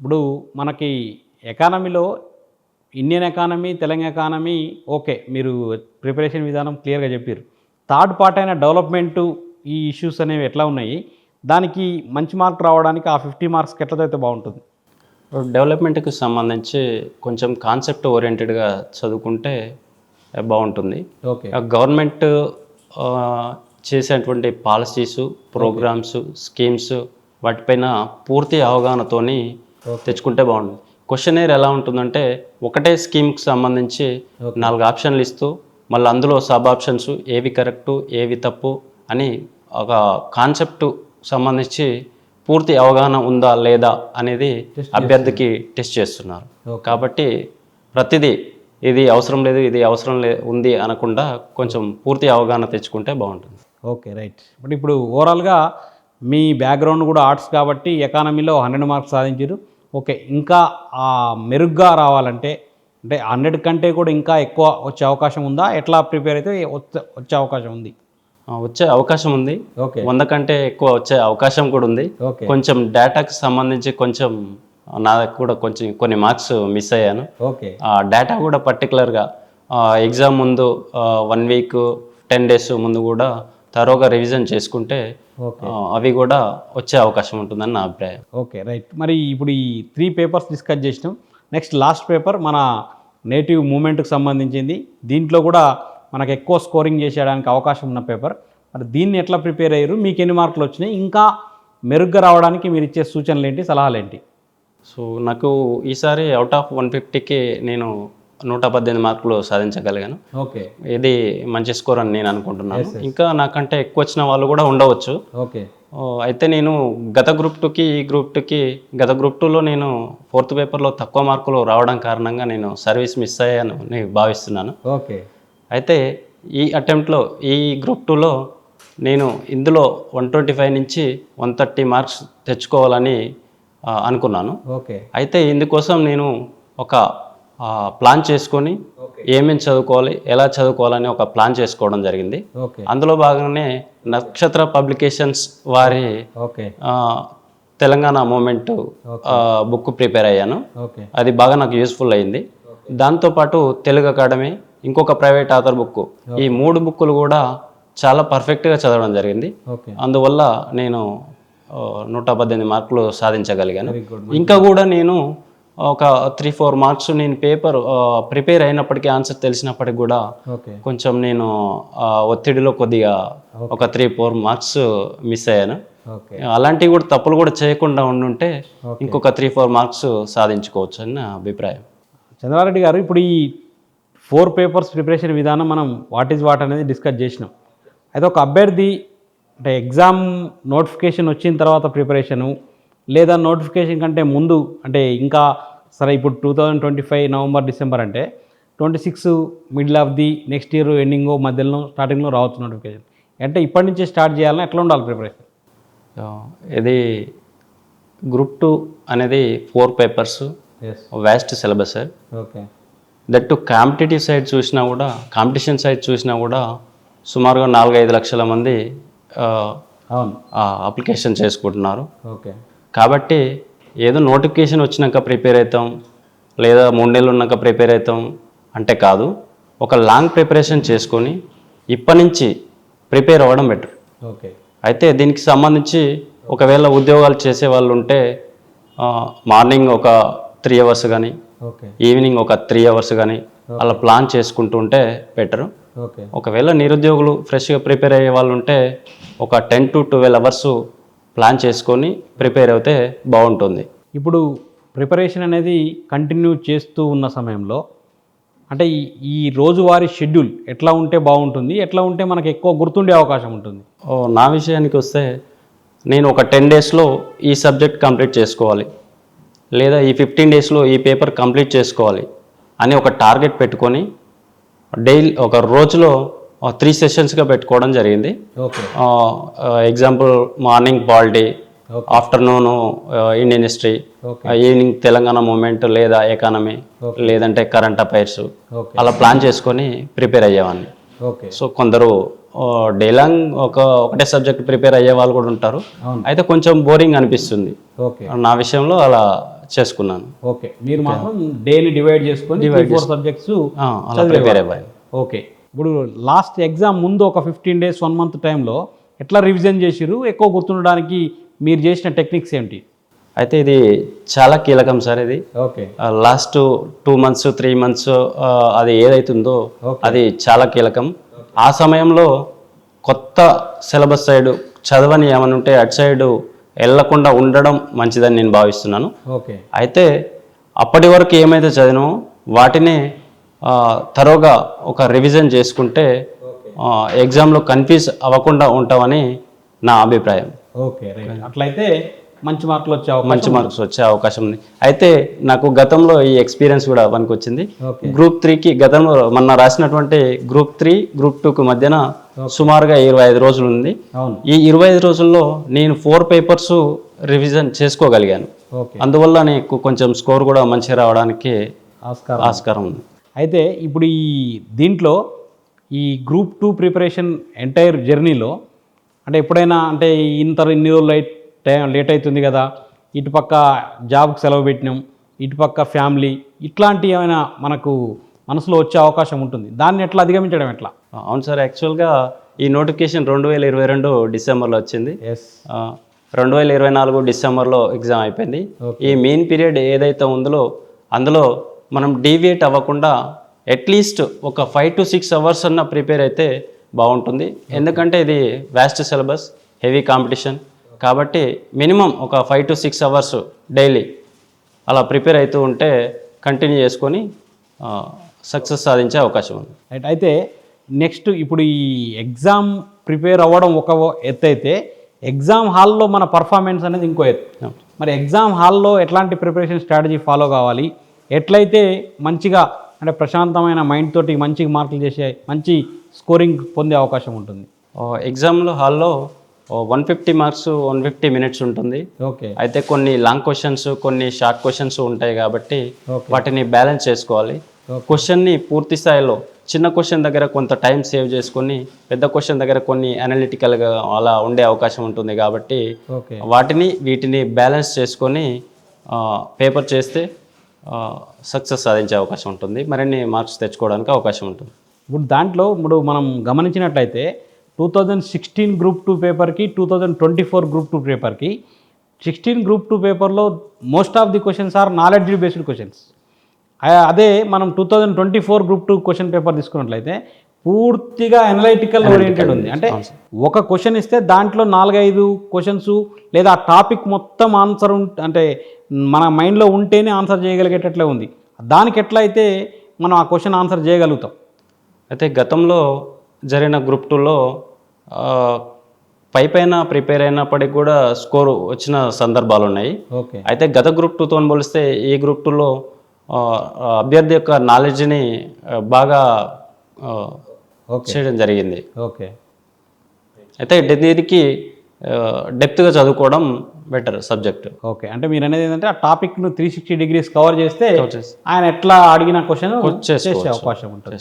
ఇప్పుడు మనకి ఎకానమీలో Indian economy, Telangana economy okay. మీరు ప్రిపరేషన్ విధానం క్లియర్‌గా చెప్పిర్రు. థర్డ్ పార్ట్ అయిన డెవలప్‌మెంటు ఈ ఇష్యూస్ అనేవి ఎట్లా ఉన్నాయి? దానికి మంచి మార్క్ రావడానికి ఆ 50 మార్క్స్‌కి ఎట్లా చదివితే బావుంటుంది? డెవలప్మెంట్‌కి సంబంధించి కొంచెం కాన్సెప్ట్ ఓరియంటెడ్‌గా చదువుకుంటే బావుంటుంది. ఓకే. గవర్నమెంట్ చేసేటువంటి పాలసీసు, ప్రోగ్రామ్స్, స్కీమ్స్ వాటిపైన పూర్తి అవగాహనతోని తెచ్చుకుంటే బాగుంటుంది. క్వశ్చనేర్ ఎలా ఉంటుందంటే ఒకటే స్కీమ్కి సంబంధించి 4 ఆప్షన్లు ఇస్తూ మళ్ళీ అందులో సబ్ ఆప్షన్స్ ఏవి కరెక్టు ఏవి తప్పు అని ఒక కాన్సెప్ట్ సంబంధించి పూర్తి అవగాహన ఉందా లేదా అనేది అభ్యర్థికి టెస్ట్ చేస్తున్నారు. కాబట్టి ప్రతిదీ ఇది అవసరం లేదు ఇది అవసరం ఉంది అనకుండా కొంచెం పూర్తి అవగాహన తెచ్చుకుంటే బాగుంటుంది. ఓకే. రైట్. బట్ ఇప్పుడు ఓవరాల్‌గా మీ బ్యాక్‌గ్రౌండ్ కూడా ఆర్ట్స్ కాబట్టి ఎకానమీలో 100 మార్క్స్ సాధించారు. ఓకే. ఇంకా మెరుగ్గా రావాలంటే అంటే 100 కంటే కూడా ఇంకా ఎక్కువ వచ్చే అవకాశం ఉందా? ఎట్లా ప్రిపేర్ అయితే వచ్చే అవకాశం ఉంది? వచ్చే అవకాశం ఉంది. ఓకే. 100 కంటే ఎక్కువ వచ్చే అవకాశం కూడా ఉంది. ఓకే. కొంచెం డేటాకి సంబంధించి కొంచెం నాకు కూడా కొంచెం కొన్ని మార్క్స్ మిస్ అయ్యాను. ఓకే. డేటా కూడా పర్టికులర్గా ఎగ్జామ్ ముందు 1 వీక్ 10 డేస్ ముందు కూడా తరోగా రివిజన్ చేసుకుంటే అవి కూడా వచ్చే అవకాశం ఉంటుందని నా అభిప్రాయం. ఓకే. రైట్. మరి ఇప్పుడు ఈ 3 పేపర్స్ డిస్కస్ చేసినాం. నెక్స్ట్ లాస్ట్ పేపర్ మన నేటివ్ మూమెంట్కి సంబంధించింది. దీంట్లో కూడా మనకు ఎక్కువ స్కోరింగ్ చేసేయడానికి అవకాశం ఉన్న పేపర్. మరి దీన్ని ఎట్లా ప్రిపేర్ అయ్యారు? మీకు ఎన్ని మార్కులు వచ్చినాయి? ఇంకా మెరుగ్గా రావడానికి మీరు ఇచ్చే సూచనలు ఏంటి, సలహాలు ఏంటి? సో నాకు ఈసారి అవుట్ ఆఫ్ 150కి నేను 118 మార్కులు సాధించగలిగాను. ఓకే. ఇది మంచి స్కోర్ అని నేను అనుకుంటున్నాను. ఇంకా నాకంటే ఎక్కువ వచ్చిన వాళ్ళు కూడా ఉండవచ్చు. ఓకే. అయితే నేను గత గ్రూప్ 2కి ఈ గ్రూప్ 2కి గత గ్రూప్ 2లో నేను 4th పేపర్లో తక్కువ మార్కులు రావడం కారణంగా నేను సర్వీస్ మిస్ అయ్యాను నేను భావిస్తున్నాను. ఓకే. అయితే ఈ అటెంప్ట్లో ఈ గ్రూప్ 2లో నేను ఇందులో 125 నుంచి 130 మార్క్స్ తెచ్చుకోవాలని అనుకున్నాను. ఓకే. అయితే ఇందుకోసం నేను ఒక ప్లాన్ చేసుకొని ఏమేమి చదువుకోవాలి ఎలా చదువుకోవాలని ఒక ప్లాన్ చేసుకోవడం జరిగింది. ఓకే. అందులో భాగంగానే నక్షత్ర పబ్లికేషన్స్ వారి okay. Telangana movement book prepare అయ్యాను. ఓకే. అది బాగా నాకు యూస్ఫుల్ అయింది. దాంతోపాటు తెలుగు అకాడమీ ఇంకొక ప్రైవేట్ ఆథర్ బుక్ ఈ 3 బుక్కులు కూడా చాలా పర్ఫెక్ట్గా చదవడం జరిగింది. ఓకే. అందువల్ల నేను 118 మార్కులు సాధించగలిగాను. ఇంకా కూడా నేను ఒక 3-4 మార్క్స్ నేను పేపర్ ప్రిపేర్ అయినప్పటికీ ఆన్సర్ తెలిసినప్పటికి కూడా కొంచెం నేను ఒత్తిడిలో కొద్దిగా ఒక 3-4 మార్క్స్ మిస్ అయ్యాను. అలాంటివి కూడా తప్పులు కూడా చేయకుండా ఉండుంటే ఇంకొక 3-4 మార్క్స్ సాధించుకోవచ్చు అని నా అభిప్రాయం. చంద్రారెడ్డి గారు, ఇప్పుడు ఈ 4 పేపర్స్ ప్రిపరేషన్ విధానం మనం వాట్ ఈజ్ వాట్ అనేది డిస్కస్ చేసినాం. అయితే ఒక అభ్యర్థి అంటే ఎగ్జామ్ నోటిఫికేషన్ వచ్చిన తర్వాత ప్రిపరేషను లేదా నోటిఫికేషన్ కంటే ముందు అంటే ఇంకా సరే ఇప్పుడు 2025 నవంబర్ డిసెంబర్ అంటే 26 middle of the next year ఎండింగో మధ్యలో స్టార్టింగ్లో రావచ్చు నోటిఫికేషన్. అంటే ఇప్పటి నుంచే స్టార్ట్ చేయాలని ఎట్లా ఉండాలి ప్రిపరేషన్? ఇది గ్రూప్ 2 అనేది 4 papers vast syllabus sir. Okay. That competitive side చూసినా కూడా కాంపిటీషన్ సైడ్ చూసినా కూడా సుమారుగా 4-5 లక్షల మంది అప్లికేషన్ చేసుకుంటున్నారు. ఓకే. కాబట్టి ఏదో నోటిఫికేషన్ వచ్చినాక ప్రిపేర్ అవుతాం లేదా 3 నెలలు ఉన్నాక ప్రిపేర్ అవుతాం అంటే కాదు. ఒక లాంగ్ ప్రిపరేషన్ చేసుకొని ఇప్పటి నుంచి ప్రిపేర్ అవ్వడం బెటర్. ఓకే. అయితే దీనికి సంబంధించి ఒకవేళ ఉద్యోగాలు చేసే వాళ్ళు ఉంటే మార్నింగ్ ఒక 3 అవర్స్ కానీ ఈవినింగ్ ఒక 3 అవర్స్ కానీ అలా ప్లాన్ చేసుకుంటూ ఉంటే బెటరు. ఒకవేళ నిరుద్యోగులు ఫ్రెష్గా ప్రిపేర్ అయ్యే వాళ్ళు ఉంటే ఒక 10 to 12 అవర్స్ ప్లాన్ చేసుకొని ప్రిపేర్ అయితే బాగుంటుంది. ఇప్పుడు ప్రిపరేషన్ అనేది కంటిన్యూ చేస్తూ ఉన్న సమయంలో అంటే ఈ రోజువారీ షెడ్యూల్ ఎట్లా ఉంటే బాగుంటుంది, ఎట్లా ఉంటే మనకు ఎక్కువ గుర్తుండే అవకాశం ఉంటుంది? నా విషయానికి వస్తే నేను ఒక 10 డేస్లో ఈ సబ్జెక్ట్ కంప్లీట్ చేసుకోవాలి లేదా ఈ 15 డేస్లో ఈ పేపర్ కంప్లీట్ చేసుకోవాలి అని ఒక టార్గెట్ పెట్టుకొని డైలీ ఒక రోజులో 3 సెషన్స్గా పెట్టుకోవడం జరిగింది. Example morning polity, afternoon Indian history, evening Telangana movement లేదా ఎకానమీ లేదంటే కరెంట్ అఫైర్స్ అలా ప్లాన్ చేసుకొని ప్రిపేర్ అయ్యేవాడిని. సో కొందరు డే లాంగ్ ఒకటే సబ్జెక్ట్ ప్రిపేర్ అయ్యే వాళ్ళు కూడా ఉంటారు. అయితే కొంచెం బోరింగ్ అనిపిస్తుంది. నా విషయంలో అలా చేసుకున్నాను. ఓకే, మీరు మాత్రం డేని డివైడ్ చేసుకొని 4 సబ్జెక్ట్స్ అలా ప్రిపేర్ అయ్యాను. ఓకే, ఇప్పుడు లాస్ట్ ఎగ్జామ్ ముందు ఒక 15 days 1 month టైంలో ఎట్లా రివిజన్ చేసిరు? ఎక్కువ గుర్తుండడానికి మీరు చేసిన టెక్నిక్స్ ఏంటి? అయితే ఇది చాలా కీలకం సార్. ఇది ఓకే, లాస్ట్ 2 months 3 months అది ఏదైతుందో అది చాలా కీలకం. ఆ సమయంలో కొత్త సిలబస్ సైడ్ చదవని ఏమైనా ఉంటే అటు సైడు వెళ్ళకుండా ఉండడం మంచిదని నేను భావిస్తున్నాను. ఓకే, అయితే అప్పటి వరకు ఏమైతే చదివానో వాటిని తరోగా ఒక రివిజన్ చేసుకుంటే ఎగ్జామ్లో కన్ఫ్యూజ్ అవ్వకుండా ఉంటామని నా అభిప్రాయం. Okay, right. అట్లయితే మంచి మార్కులు వచ్చే అవకాశం ఉంది. అయితే నాకు గతంలో ఈ ఎక్స్పీరియన్స్ కూడా పనికి వచ్చింది. గ్రూప్ 3కి గతంలో మొన్న రాసినటువంటి గ్రూప్ 3 గ్రూప్ 2కి మధ్యన సుమారుగా 25 రోజులు ఉంది. ఈ 25 రోజుల్లో నేను 4 పేపర్స్ రివిజన్ చేసుకోగలిగాను. అందువల్ల నీకు కొంచెం స్కోర్ కూడా మంచిగా రావడానికి ఆస్కారం ఉంది. అయితే ఇప్పుడు ఈ దీంట్లో ఈ గ్రూప్ 2 ప్రిపరేషన్ ఎంటైర్ జర్నీలో అంటే ఎప్పుడైనా అంటే ఇన్ని రోజులు లేట్ అవుతుంది కదా, ఇటుపక్క జాబ్కి సెలవు పెట్టినాం, ఇటుపక్క ఫ్యామిలీ, ఇట్లాంటి ఏమైనా మనకు మనసులో వచ్చే అవకాశం ఉంటుంది, దాన్ని ఎట్లా అధిగమించడం ఎట్లా? అవును సార్, యాక్చువల్గా ఈ నోటిఫికేషన్ 2022 డిసెంబర్లో వచ్చింది. 2024 డిసెంబర్లో ఎగ్జామ్ అయిపోయింది. ఈ మెయిన్ పీరియడ్ ఏదైతే ఉందో అందులో మనం డీవియేట్ అవ్వకుండా అట్లీస్ట్ ఒక 5 to 6 hours అన్న ప్రిపేర్ అయితే బాగుంటుంది. ఎందుకంటే ఇది వ్యాస్ట్ సిలబస్, హెవీ కాంపిటీషన్ కాబట్టి మినిమం ఒక 5 to 6 hours డైలీ అలా ప్రిపేర్ అవుతూ ఉంటే కంటిన్యూ చేసుకొని సక్సెస్ సాధించే అవకాశం ఉంది. రైట్. అయితే నెక్స్ట్ ఇప్పుడు ఈ ఎగ్జామ్ ప్రిపేర్ అవ్వడం ఒక ఎత్తు అయితే ఎగ్జామ్ హాల్లో మన పర్ఫార్మెన్స్ అనేది ఇంకో ఎత్తు. మరి ఎగ్జామ్ హాల్లో ఎట్లాంటి ప్రిపరేషన్ స్ట్రాటజీ ఫాలో కావాలి, ఎట్లయితే మంచిగా అంటే ప్రశాంతమైన మైండ్ తోటి మంచిగా మార్కులు చేసే మంచి స్కోరింగ్ పొందే అవకాశం ఉంటుంది? ఎగ్జామ్లో హాల్లో 150 మార్క్స్ 150 minutes ఉంటుంది. ఓకే, అయితే కొన్ని లాంగ్ క్వశ్చన్స్ కొన్ని షార్ట్ క్వశ్చన్స్ ఉంటాయి కాబట్టి వాటిని బ్యాలెన్స్ చేసుకోవాలి. క్వశ్చన్ని పూర్తి స్థాయిలో చిన్న క్వశ్చన్ దగ్గర కొంత టైం సేవ్ చేసుకొని పెద్ద క్వశ్చన్ దగ్గర కొన్ని అనలిటికల్గా అలా ఉండే అవకాశం ఉంటుంది కాబట్టి వీటిని బ్యాలెన్స్ చేసుకొని పేపర్ చేస్తే సక్సెస్ సాధించే అవకాశం ఉంటుంది, మరిన్ని మార్క్స్ తెచ్చుకోవడానికి అవకాశం ఉంటుంది. ఇప్పుడు మనం గమనించినట్లయితే 2016 గ్రూప్ 2 పేపర్కి 2024 గ్రూప్ 2 పేపర్కి 16 గ్రూప్ 2 పేపర్లో most of the questions are knowledge based questions. అదే మనం 2024 గ్రూప్ 2 క్వశ్చన్ పేపర్ తీసుకున్నట్లయితే పూర్తిగా అనలైటికల్ ఓరియంటెడ్ ఉంది. అంటే ఒక క్వశ్చన్ ఇస్తే దాంట్లో 4-5 క్వశ్చన్స్ లేదా ఆ టాపిక్ మొత్తం ఆన్సర్ అంటే మన మైండ్లో ఉంటేనే ఆన్సర్ చేయగలిగేటట్లే ఉంది. దానికి ఎట్లయితే మనం ఆ క్వశ్చన్ ఆన్సర్ చేయగలుగుతాం? అయితే గతంలో జరిగిన గ్రూప్ 2లో పైన ప్రిపేర్ అయినప్పటికీ కూడా స్కోర్ వచ్చిన సందర్భాలు ఉన్నాయి. అయితే గత గ్రూప్ 2తో పోలిస్తే ఈ గ్రూప్ 2లో అభ్యర్థి యొక్క నాలెడ్జ్ని బాగా చేయడం జరిగింది. అయితే దీనికి డెప్త్గా చదువుకోవడం బెటర్ సబ్జెక్ట్. ఓకే, అంటే మీరు అనేది ఏంటంటే ఆ టాపిక్ను 360 degrees కవర్ చేస్తే ఆయన ఎట్లా అడిగిన క్వశ్చన్ చేసే అవకాశం ఉంటుంది.